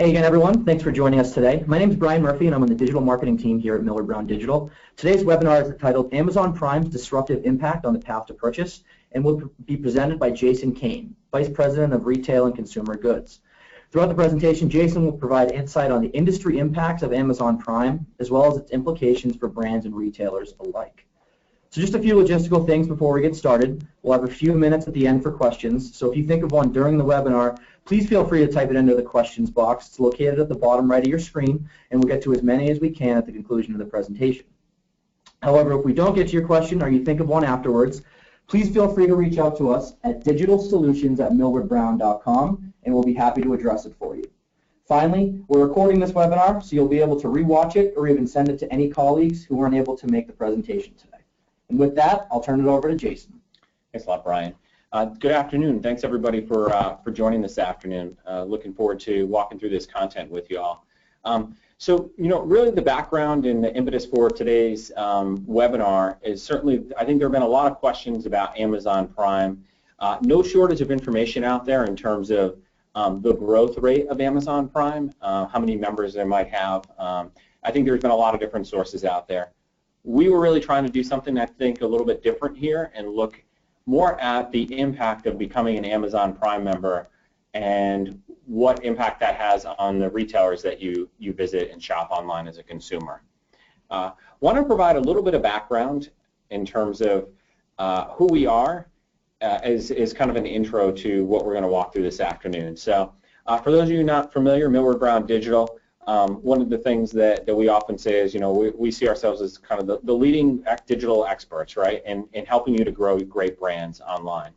Hey again, everyone. Thanks for joining us today. My name is Brian Murphy, and I'm on the digital marketing team here at Millward Brown Digital. Today's webinar is titled Amazon Prime's Disruptive Impact on the Path to Purchase, and will be presented by Jason Kane, Vice President of Retail and Consumer Goods. Throughout the presentation, Jason will provide insight on the industry impacts of Amazon Prime, as well as its implications for brands and retailers alike. So just a few logistical things before we get started. We'll have a few minutes at the end for questions, so if you think of one during the webinar, please feel free to type it into the questions box. It's located at the bottom right of your screen, and we'll get to as many as we can at the conclusion of the presentation. However, if we don't get to your question or you think of one afterwards, please feel free to reach out to us at digitalsolutions@millwardbrown.com, and we'll be happy to address it for you. Finally, we're recording this webinar, so you'll be able to rewatch it or even send it to any colleagues who weren't able to make the presentation today. And with that, I'll turn it over to Jason. Thanks a lot, Brian. Good afternoon. Thanks everybody for joining this afternoon. Looking forward to walking through this content with you all. Really the background and the impetus for today's webinar is certainly, I think there have been a lot of questions about Amazon Prime. No shortage of information out there in terms of the growth rate of Amazon Prime, how many members they might have. I think there's been a lot of different sources out there. We were really trying to do something, I think, a little bit different here and look more at the impact of becoming an Amazon Prime member and what impact that has on the retailers that you visit and shop online as a consumer. Want to provide a little bit of background in terms of who we are as kind of an intro to what we're going to walk through this afternoon. So for those of you not familiar, Millward Brown Digital, one of the things that we often say is, we see ourselves as kind of the leading digital experts, right, in helping you to grow great brands online.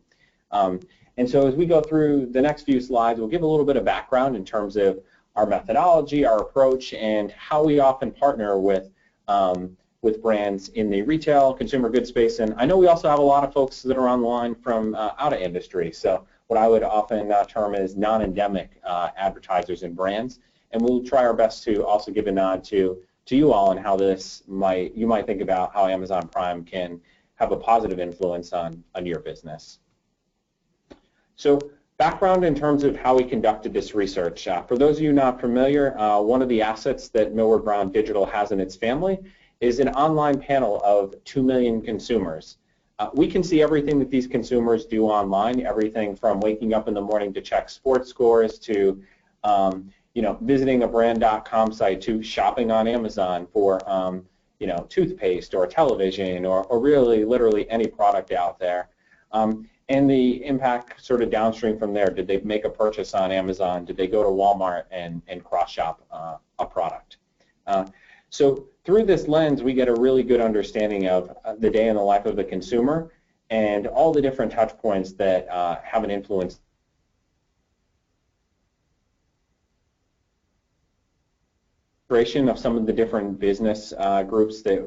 And so as we go through the next few slides, we'll give a little bit of background in terms of our methodology, our approach, and how we often partner with brands in the retail, consumer goods space. And I know we also have a lot of folks that are online from out of industry, so what I would often term as non-endemic advertisers and brands. And we'll try our best to also give a nod to you all and how you might think about how Amazon Prime can have a positive influence on your business. So background in terms of how we conducted this research. For those of you not familiar, one of the assets that Millward Brown Digital has in its family is an online panel of 2 million consumers. We can see everything that these consumers do online, everything from waking up in the morning to check sports scores to visiting a brand.com site to shopping on Amazon for, toothpaste or television or really literally any product out there. And the impact sort of downstream from there. Did they make a purchase on Amazon? Did they go to Walmart and cross-shop a product? So through this lens, we get a really good understanding of the day in the life of the consumer and all the different touch points that have an influence of some of the different business groups that,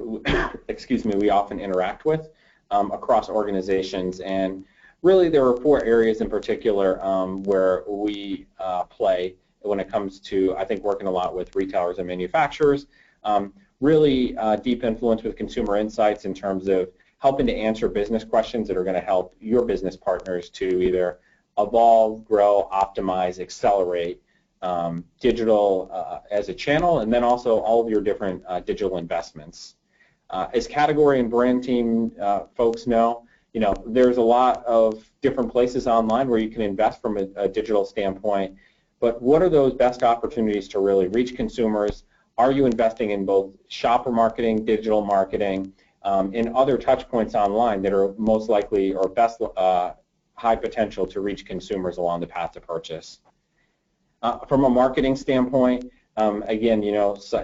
we often interact with across organizations. And really there are 4 areas in particular where we play when it comes to, I think, working a lot with retailers and manufacturers. Really deep influence with consumer insights in terms of helping to answer business questions that are going to help your business partners to either evolve, grow, optimize, accelerate digital as a channel, and then also all of your different digital investments. As category and brand team folks know, there's a lot of different places online where you can invest from a digital standpoint, but what are those best opportunities to really reach consumers? Are you investing in both shopper marketing, digital marketing, and other touch points online that are most likely or best high potential to reach consumers along the path to purchase? From a marketing standpoint, again,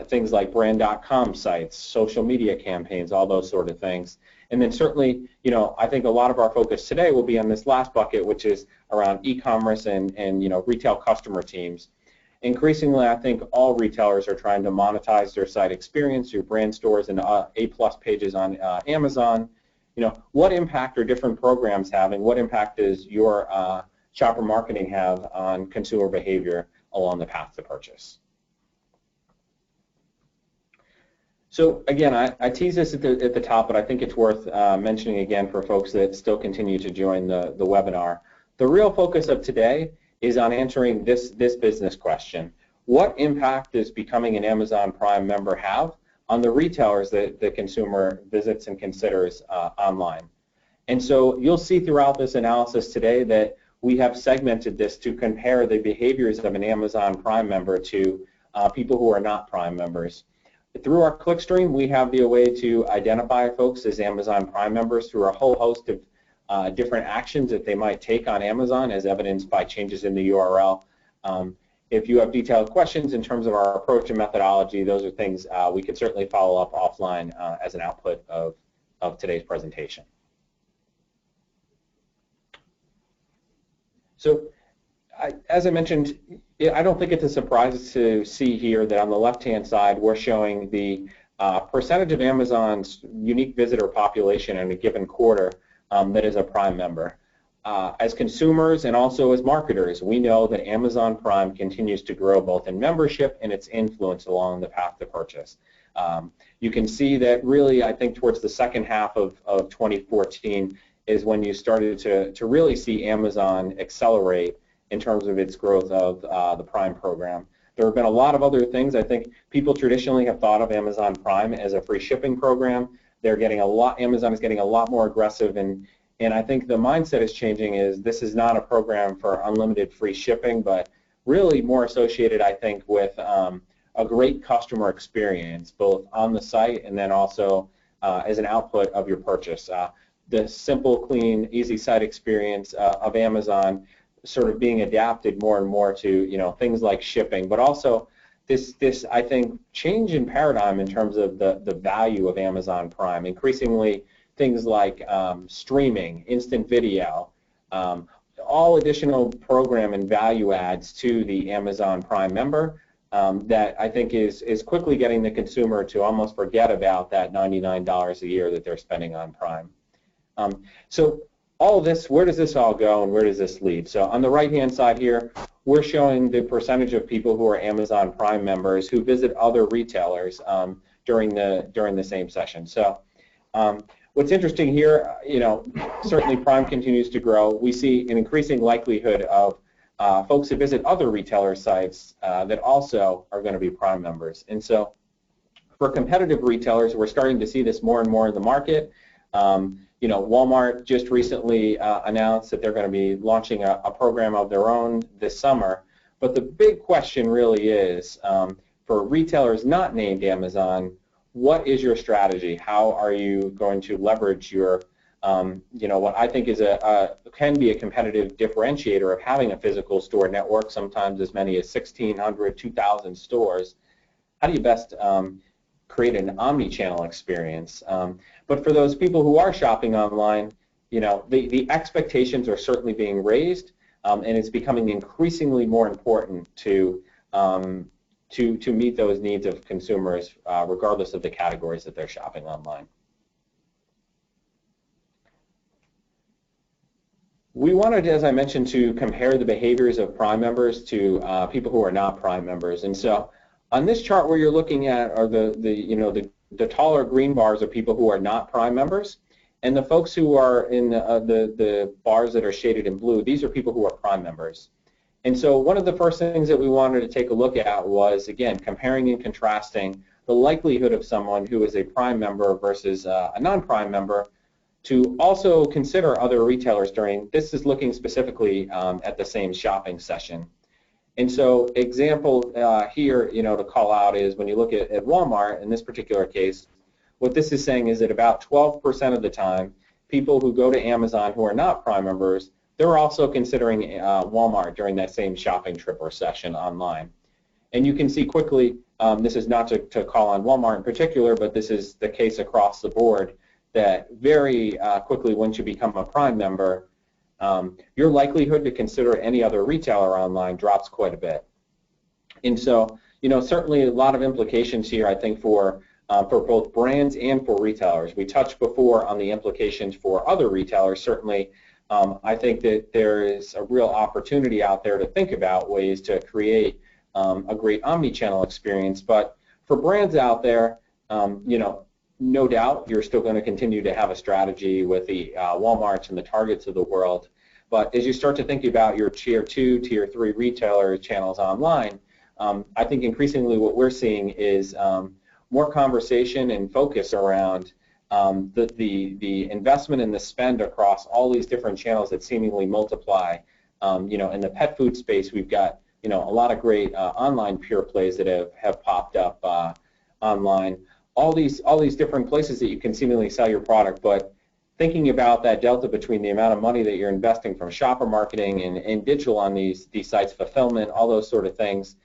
things like brand.com sites, social media campaigns, all those sort of things. And then certainly, I think a lot of our focus today will be on this last bucket, which is around e-commerce and retail customer teams. Increasingly, I think all retailers are trying to monetize their site experience, your brand stores, and A+ pages on Amazon. What impact are different programs having? What impact does your shopper marketing have on consumer behavior along the path to purchase? So again, I tease this at the top, but I think it's worth mentioning again for folks that still continue to join the webinar. The real focus of today is on answering this business question. what impact does becoming an Amazon Prime member have on the retailers that the consumer visits and considers online? And so you'll see throughout this analysis today that we have segmented this to compare the behaviors of an Amazon Prime member to people who are not Prime members. Through our clickstream, we have the way to identify folks as Amazon Prime members through a whole host of different actions that they might take on Amazon, as evidenced by changes in the URL. If you have detailed questions in terms of our approach and methodology, those are things we could certainly follow up offline as an output of today's presentation. So, as I mentioned, I don't think it's a surprise to see here that on the left-hand side we're showing the percentage of Amazon's unique visitor population in a given quarter that is a Prime member. As consumers and also as marketers, we know that Amazon Prime continues to grow both in membership and its influence along the path to purchase. You can see that really, I think, towards the second half of 2014 is when you started to really see Amazon accelerate in terms of its growth of the Prime program. There have been a lot of other things. I think people traditionally have thought of Amazon Prime as a free shipping program. Amazon is getting a lot more aggressive, and I think the mindset is changing. Is this is not a program for unlimited free shipping, but really more associated, I think, with a great customer experience, both on the site and then also as an output of your purchase. The simple, clean, easy site experience of Amazon sort of being adapted more and more to things like shipping, but also this I think change in paradigm in terms of the value of Amazon Prime. Increasingly things like streaming, instant video, all additional program and value adds to the Amazon Prime member that I think is quickly getting the consumer to almost forget about that $99 a year that they're spending on Prime. So all of this, where does this all go and where does this lead? So on the right-hand side here, we're showing the percentage of people who are Amazon Prime members who visit other retailers during the same session. So what's interesting here, certainly Prime continues to grow. We see an increasing likelihood of folks who visit other retailer sites that also are going to be Prime members. And so for competitive retailers, we're starting to see this more and more in the market. Walmart just recently announced that they're going to be launching a program of their own this summer. But the big question really is, for retailers not named Amazon, what is your strategy? How are you going to leverage your, what I think is can be a competitive differentiator of having a physical store network, sometimes as many as 1,600, 2,000 stores? How do you best create an omni-channel experience? But for those people who are shopping online, the expectations are certainly being raised, and it's becoming increasingly more important to meet those needs of consumers, regardless of the categories that they're shopping online. We wanted, as I mentioned, to compare the behaviors of Prime members to people who are not Prime members, and so on this chart, where you're looking at are the taller green bars are people who are not Prime members, and the folks who are in the bars that are shaded in blue, these are people who are Prime members. And so one of the first things that we wanted to take a look at was, again, comparing and contrasting the likelihood of someone who is a Prime member versus a non-Prime member to also consider other retailers during, this is looking specifically at the same shopping session. And so example here, to call out is when you look at Walmart, in this particular case, what this is saying is that about 12% of the time, people who go to Amazon who are not Prime members, they're also considering Walmart during that same shopping trip or session online. And you can see quickly, this is not to call on Walmart in particular, but this is the case across the board, that very quickly once you become a Prime member, your likelihood to consider any other retailer online drops quite a bit. And so, certainly a lot of implications here, I think, for both brands and for retailers. We touched before on the implications for other retailers. Certainly, I think that there is a real opportunity out there to think about ways to create a great omni-channel experience. But for brands out there, no doubt you're still going to continue to have a strategy with the Walmarts and the Targets of the world. But as you start to think about your Tier 2, Tier 3 retailer channels online, I think increasingly what we're seeing is more conversation and focus around the investment and the spend across all these different channels that seemingly multiply. In the pet food space, we've got a lot of great online pure plays that have popped up online. All these different places that you can seemingly sell your product, but thinking about that delta between the amount of money that you're investing from shopper marketing and digital on these sites, fulfillment, all those sort of things,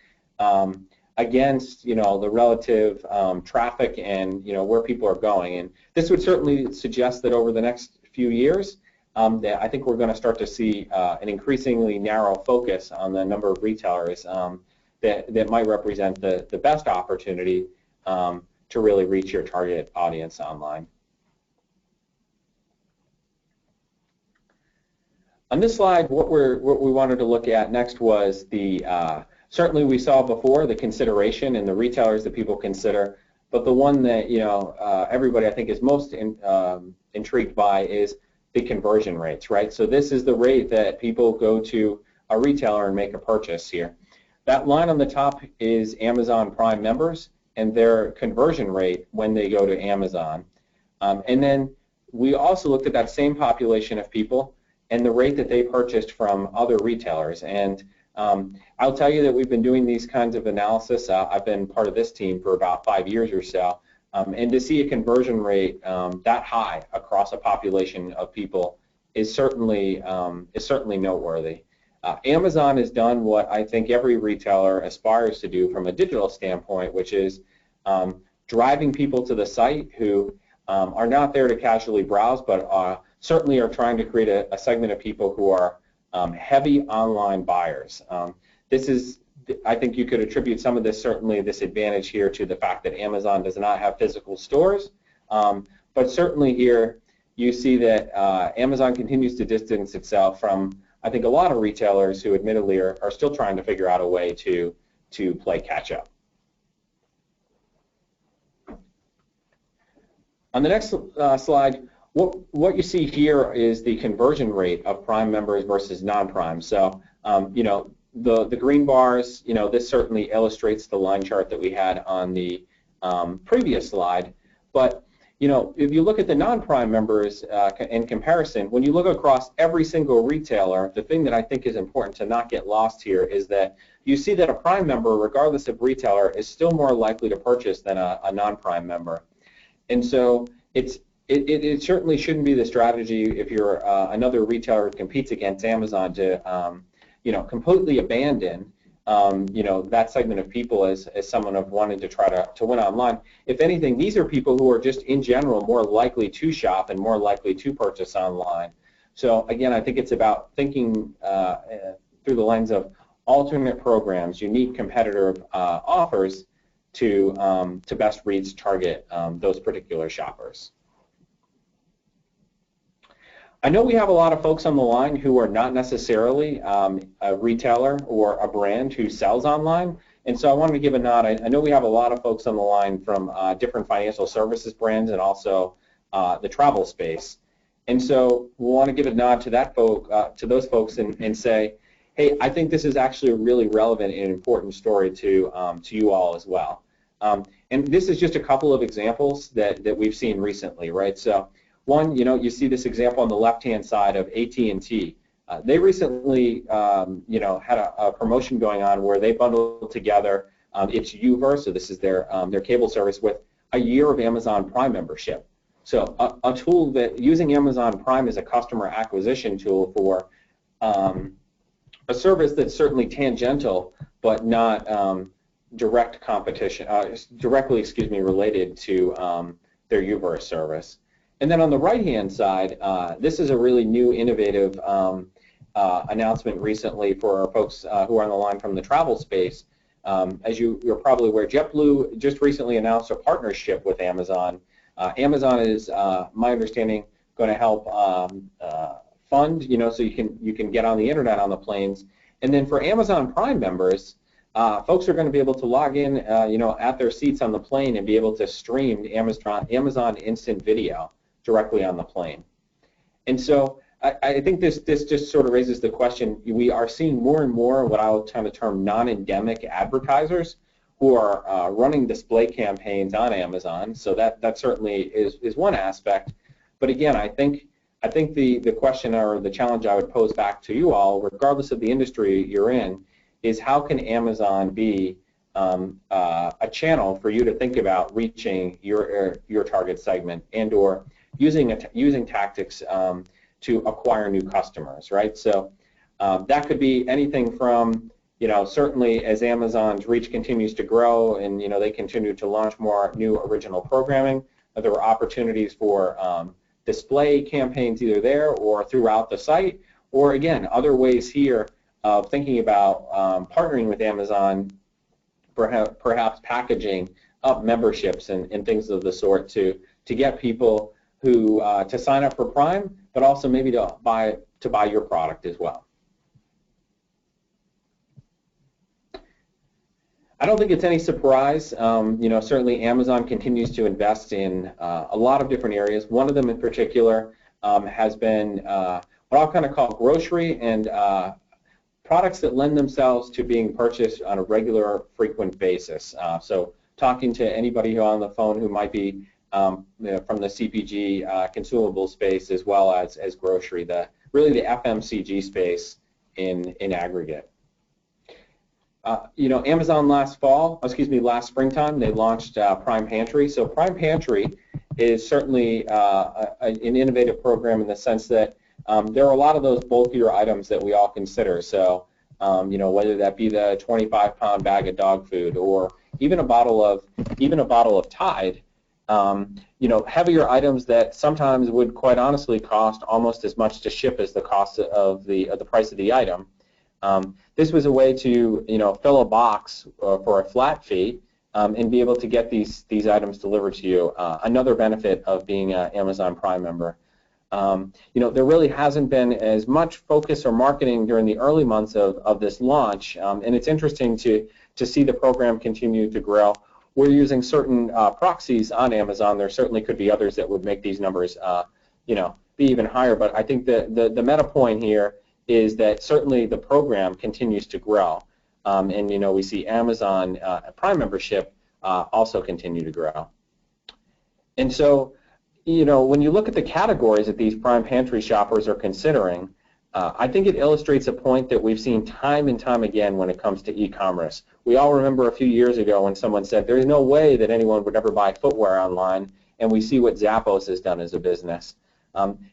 against the relative traffic and where people are going. And this would certainly suggest that over the next few years, that I think we're going to start to see an increasingly narrow focus on the number of retailers that might represent the best opportunity to really reach your target audience online. On this slide, what we wanted to look at next was certainly we saw before the consideration and the retailers that people consider, but the one that everybody I think is most intrigued by is the conversion rates, right? So this is the rate that people go to a retailer and make a purchase here. That line on the top is Amazon Prime members and their conversion rate when they go to Amazon. And then we also looked at that same population of people and the rate that they purchased from other retailers. And I'll tell you that we've been doing these kinds of analysis. I've been part of this team for about 5 years or so. And to see a conversion rate that high across a population of people is certainly noteworthy. Amazon has done what I think every retailer aspires to do from a digital standpoint, which is driving people to the site who are not there to casually browse, but certainly are trying to create a segment of people who are heavy online buyers. I think you could attribute some of this, certainly this advantage here, to the fact that Amazon does not have physical stores, but certainly here you see that Amazon continues to distance itself from, I think, a lot of retailers who admittedly are still trying to figure out a way to play catch up. On the next slide, what you see here is the conversion rate of Prime members versus non-Prime. So, the green bars, this certainly illustrates the line chart that we had on the previous slide. But, if you look at the non-Prime members in comparison, when you look across every single retailer, the thing that I think is important to not get lost here is that you see that a Prime member, regardless of retailer, is still more likely to purchase than a non-Prime member. And so it certainly shouldn't be the strategy if you're another retailer who competes against Amazon to completely abandon that segment of people as someone of wanting to try to win online. If anything, these are people who are just in general more likely to shop and more likely to purchase online. So again, I think it's about thinking through the lens of alternate programs, unique competitor offers to best reach target those particular shoppers. I know we have a lot of folks on the line who are not necessarily a retailer or a brand who sells online, and so I wanted to give a nod. I know we have a lot of folks on the line from different financial services brands and also the travel space, and so we want to give a nod to to those folks and say, hey, I think this is actually a really relevant and important story to you all as well. And this is just a couple of examples that we've seen recently, right? So one, you see this example on the left-hand side of AT&T. They recently, had a promotion going on where they bundled together its UVerse, so this is their cable service, with a year of Amazon Prime membership. So a tool that using Amazon Prime as a customer acquisition tool for a service that's certainly tangential, but not direct competition, directly related to their UVerse service. And then on the right-hand side, this is a really new, innovative announcement recently for our folks who are on the line from the travel space. As you're probably aware, JetBlue just recently announced a partnership with Amazon. Amazon is, my understanding, going to help fund, so you can get on the internet on the planes. And then for Amazon Prime members, folks are going to be able to log in, at their seats on the plane and be able to stream Amazon Instant Video directly on the plane. And so I think this just sort of raises the question. We are seeing more and more what I'll kind of term non-endemic advertisers who are running display campaigns on Amazon. So that certainly is one aspect. But again, I think the question or the challenge I would pose back to you all, regardless of the industry you're in, is how can Amazon be a channel for you to think about reaching your target segment and/or using tactics to acquire new customers, right? So that could be anything from, certainly as Amazon's reach continues to grow and, they continue to launch more new original programming, there are opportunities for display campaigns either there or throughout the site, or again, other ways here of thinking about partnering with Amazon, perhaps packaging up memberships and things of the sort to get people who to sign up for Prime, but also maybe to buy your product as well. I don't think it's any surprise. Certainly Amazon continues to invest in a lot of different areas. One of them in particular has been what I'll kind of call grocery and products that lend themselves to being purchased on a regular, frequent basis. So talking to anybody on the phone who might be from the CPG consumable space as well as grocery, really the FMCG space in aggregate. Amazon last springtime, they launched PrimePantry. So PrimePantry is certainly an innovative program in the sense that there are a lot of those bulkier items that we all consider. So, whether that be the 25-pound bag of dog food or even a bottle of Tide, heavier items that sometimes would quite honestly cost almost as much to ship as the cost of the price of the item. This was a way to fill a box for a flat fee and be able to get these items delivered to you. Another benefit of being an Amazon Prime member. There really hasn't been as much focus or marketing during the early months of this launch, and it's interesting to see the program continue to grow. We're using certain proxies on Amazon. There certainly could be others that would make these numbers be even higher, but I think the meta point here is that certainly the program continues to grow, and we see Amazon Prime membership also continue to grow. And so, when you look at the categories that these Prime Pantry shoppers are considering, I think it illustrates a point that we've seen time and time again when it comes to e-commerce. We all remember a few years ago when someone said there's no way that anyone would ever buy footwear online, and we see what Zappos has done as a business.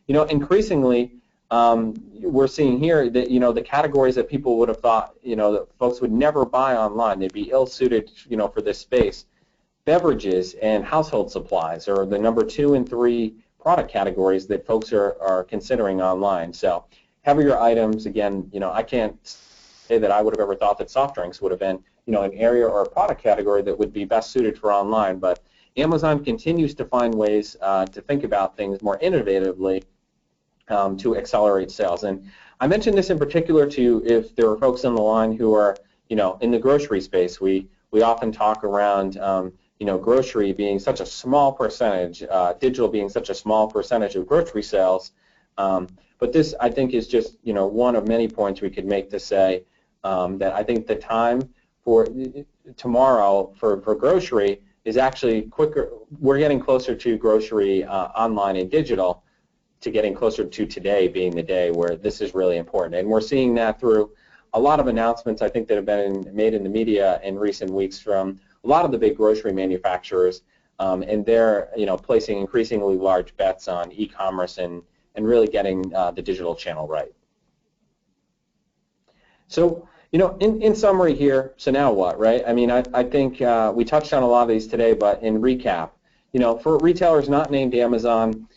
Increasingly, we're seeing here that the categories that people would have thought that folks would never buy online, they'd be ill-suited for this space. Beverages and household supplies are the number 2 and 3 product categories that folks are considering online. So heavier items, again, I can't say that I would have ever thought that soft drinks would have been an area or a product category that would be best suited for online, but Amazon continues to find ways to think about things more innovatively to accelerate sales. And I mentioned this in particular to if there are folks on the line who are in the grocery space. We often talk around grocery being such a small percentage, digital being such a small percentage of grocery sales. But this, I think, is just one of many points we could make to say that I think the time for tomorrow for grocery is actually quicker. We're getting closer to grocery online and digital to getting closer to today being the day where this is really important. And we're seeing that through a lot of announcements, I think, that have been made in the media in recent weeks from a lot of the big grocery manufacturers, and they're placing increasingly large bets on e-commerce and really getting the digital channel right. So in summary here, so now what, right? I mean, I think we touched on a lot of these today, but in recap, for retailers not named Amazon,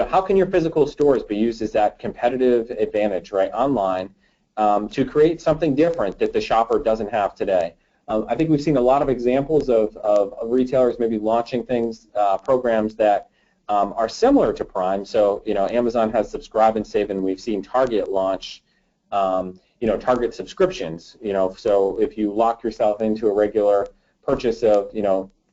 how can your physical stores be used as that competitive advantage, right, online to create something different that the shopper doesn't have today? I think we've seen a lot of examples of retailers maybe launching things, programs that are similar to Prime. So, Amazon has Subscribe and Save, and we've seen Target launch, Target subscriptions. So if you lock yourself into a regular purchase of,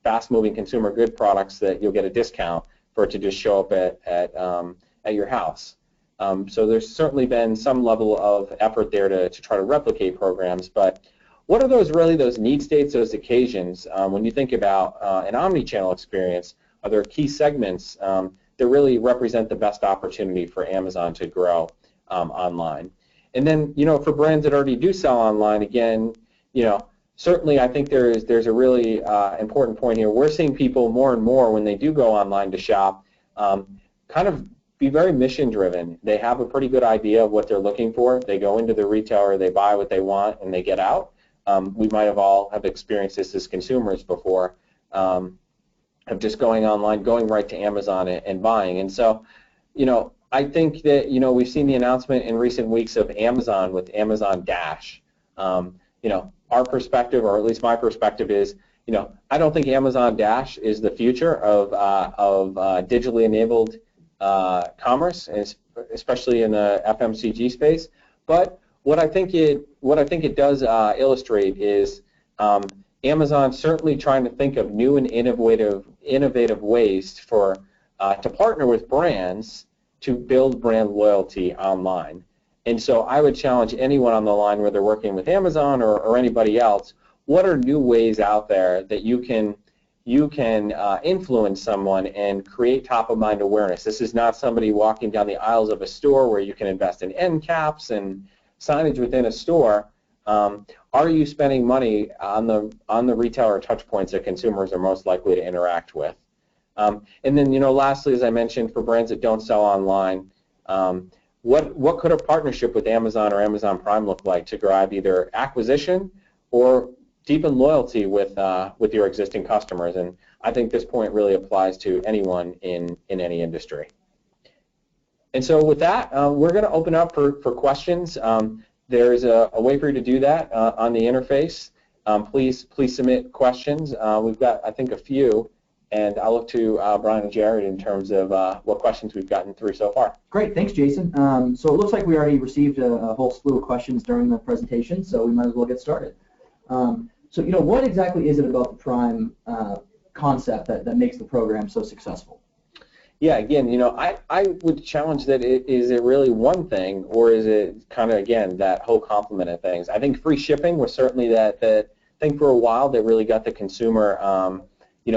fast-moving consumer good products, that you'll get a discount for it to just show up at your house. So there's certainly been some level of effort there to try to replicate programs, but what are those need states, those occasions, when you think about an omni-channel experience? Are there key segments that really represent the best opportunity for Amazon to grow online? And then, for brands that already do sell online, again, certainly I think there's a really important point here. We're seeing people more and more when they do go online to shop kind of be very mission-driven. They have a pretty good idea of what they're looking for. They go into the retailer, they buy what they want, and they get out. We might have all have experienced this as consumers before, of just going online, going right to Amazon and buying. And so, I think that, we've seen the announcement in recent weeks of Amazon with Amazon Dash. Our perspective, or at least my perspective, is, I don't think Amazon Dash is the future of digitally enabled commerce, especially in the FMCG space. But what I think it does illustrate is Amazon certainly trying to think of new and innovative ways to partner with brands to build brand loyalty online. And so I would challenge anyone on the line, whether working with Amazon or anybody else, what are new ways out there that you can influence someone and create top-of-mind awareness? This is not somebody walking down the aisles of a store where you can invest in end caps and signage within a store. Are you spending money on the retailer touch points that consumers are most likely to interact with? And then, lastly, as I mentioned, for brands that don't sell online, what could a partnership with Amazon or Amazon Prime look like to drive either acquisition or deepen loyalty with your existing customers? And I think this point really applies to anyone in any industry. And so with that, we're going to open up for questions. There's a way for you to do that on the interface. Please submit questions. We've got, I think, a few. And I'll look to Brian and Jared in terms of what questions we've gotten through so far. Great, thanks, Jason. So it looks like we already received a whole slew of questions during the presentation, so we might as well get started. So what exactly is it about the Prime concept that makes the program so successful? Yeah, again, I would challenge that is it really one thing, or is it kind of, again, that whole complement of things? I think free shipping was certainly that thing for a while that really got the consumer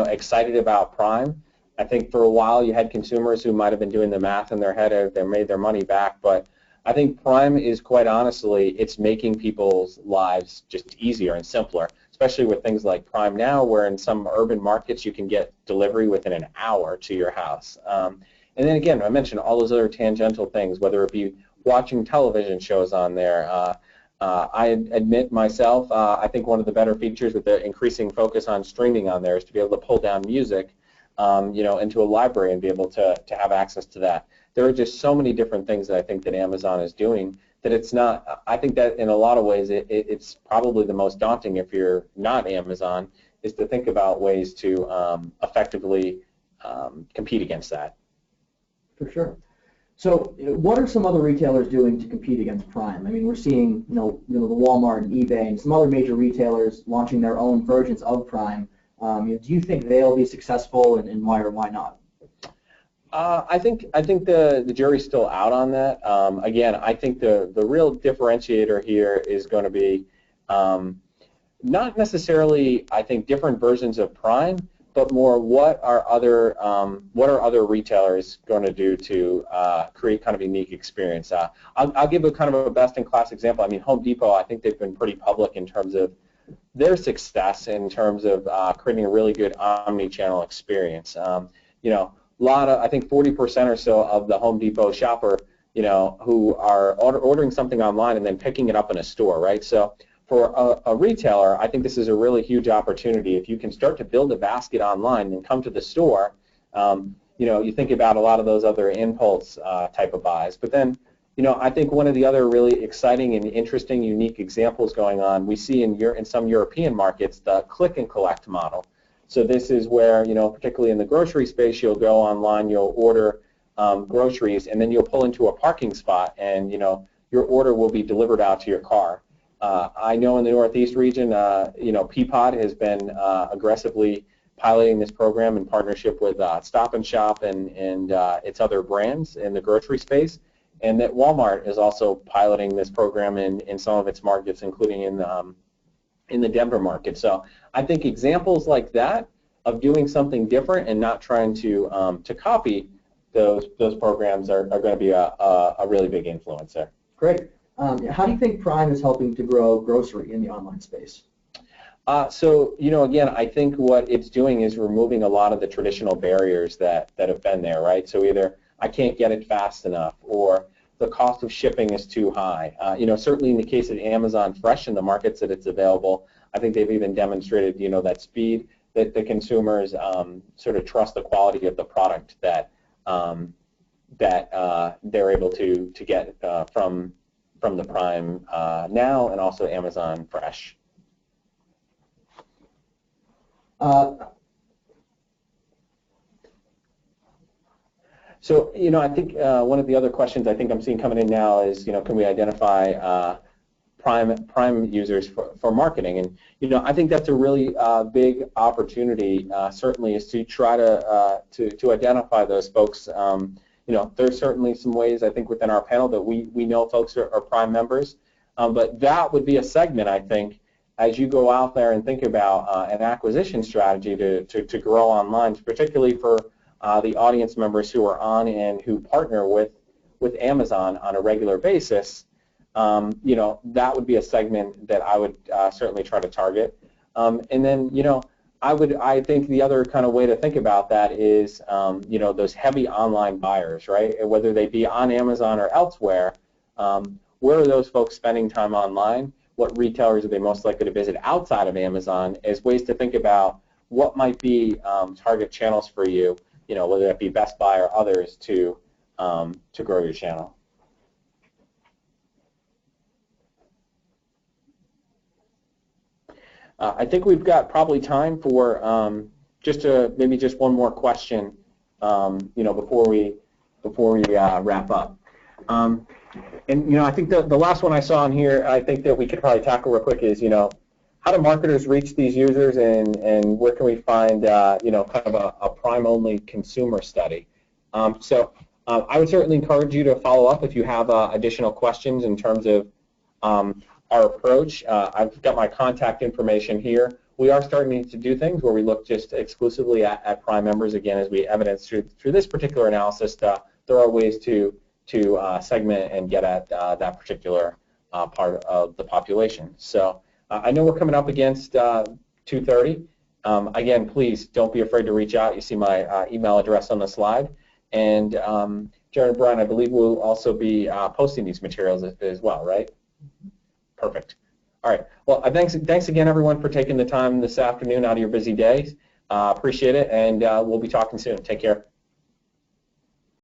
excited about Prime. I think for a while you had consumers who might have been doing the math in their head of they made their money back, but I think Prime is, quite honestly, it's making people's lives just easier and simpler, especially with things like Prime Now, where in some urban markets you can get delivery within an hour to your house. And then again, I mentioned all those other tangential things, whether it be watching television shows on there. I admit myself, I think one of the better features with the increasing focus on streaming on there is to be able to pull down music, into a library and be able to have access to that. There are just so many different things that I think that Amazon is doing that it's not. I think that in a lot of ways it's probably the most daunting if you're not Amazon, is to think about ways to effectively compete against that. For sure. So what are some other retailers doing to compete against Prime? I mean, we're seeing, the Walmart and eBay and some other major retailers launching their own versions of Prime. Do you think they'll be successful, and why or why not? I think the jury's still out on that. Again, I think the real differentiator here is going to be not necessarily, I think, different versions of Prime, but more what are other retailers going to do to create kind of a unique experience. I'll give a kind of a best-in-class example. I mean, Home Depot, I think they've been pretty public in terms of their success in terms of creating a really good omni-channel experience. I think 40% or so of the Home Depot shopper, who are ordering something online and then picking it up in a store, right? So for a retailer, I think this is a really huge opportunity. If you can start to build a basket online and come to the store, you think about a lot of those other impulse type of buys. But then, I think one of the other really exciting and interesting, unique examples going on, we see in some European markets, the click and collect model. So this is where, particularly in the grocery space, you'll go online, you'll order groceries, and then you'll pull into a parking spot, and your order will be delivered out to your car. I know in the Northeast region, Peapod has been aggressively piloting this program in partnership with Stop and Shop and its other brands in the grocery space. and that Walmart is also piloting this program in some of its markets, including in the Denver market. So I think examples like that of doing something different and not trying to copy those programs are going to be a really big influence there. Great. How do you think Prime is helping to grow grocery in the online space? So, again, I think what it's doing is removing a lot of the traditional barriers that have been there, right? So either I can't get it fast enough, or the cost of shipping is too high. Certainly in the case of Amazon Fresh in the markets that it's available, I think they've even demonstrated, that speed, that the consumers sort of trust the quality of the product that they're able to get from the Prime Now and also Amazon Fresh. So, I think one of the other questions I think I'm seeing coming in now is, can we identify Prime users for marketing? And, I think that's a really big opportunity, certainly, is to try to identify those folks. There's certainly some ways, I think, within our panel that we know folks are Prime members, but that would be a segment, I think, as you go out there and think about an acquisition strategy to grow online, particularly for the audience members who are on and who partner with Amazon on a regular basis, that would be a segment that I would certainly try to target. And then, I think the other kind of way to think about that is, those heavy online buyers, right? Whether they be on Amazon or elsewhere, where are those folks spending time online? What retailers are they most likely to visit outside of Amazon, as ways to think about what might be target channels for you, whether that be Best Buy or others to grow your channel. I think we've got probably time for maybe just one more question, before we wrap up. And I think the last one I saw in here, I think that we could probably tackle real quick is, how do marketers reach these users, and where can we find kind of a Prime-only consumer study? So I would certainly encourage you to follow up if you have additional questions in terms of our approach. I've got my contact information here. We are starting to do things where we look just exclusively at Prime members. Again, as we evidence through this particular analysis, there are ways to segment and get at that particular part of the population. So I know we're coming up against 2:30. Again, please don't be afraid to reach out. You see my email address on the slide. And Jared and Brian, I believe we'll also be posting these materials as well, right? Perfect. All right. Well, thanks again, everyone, for taking the time this afternoon out of your busy days. Appreciate it, and we'll be talking soon. Take care.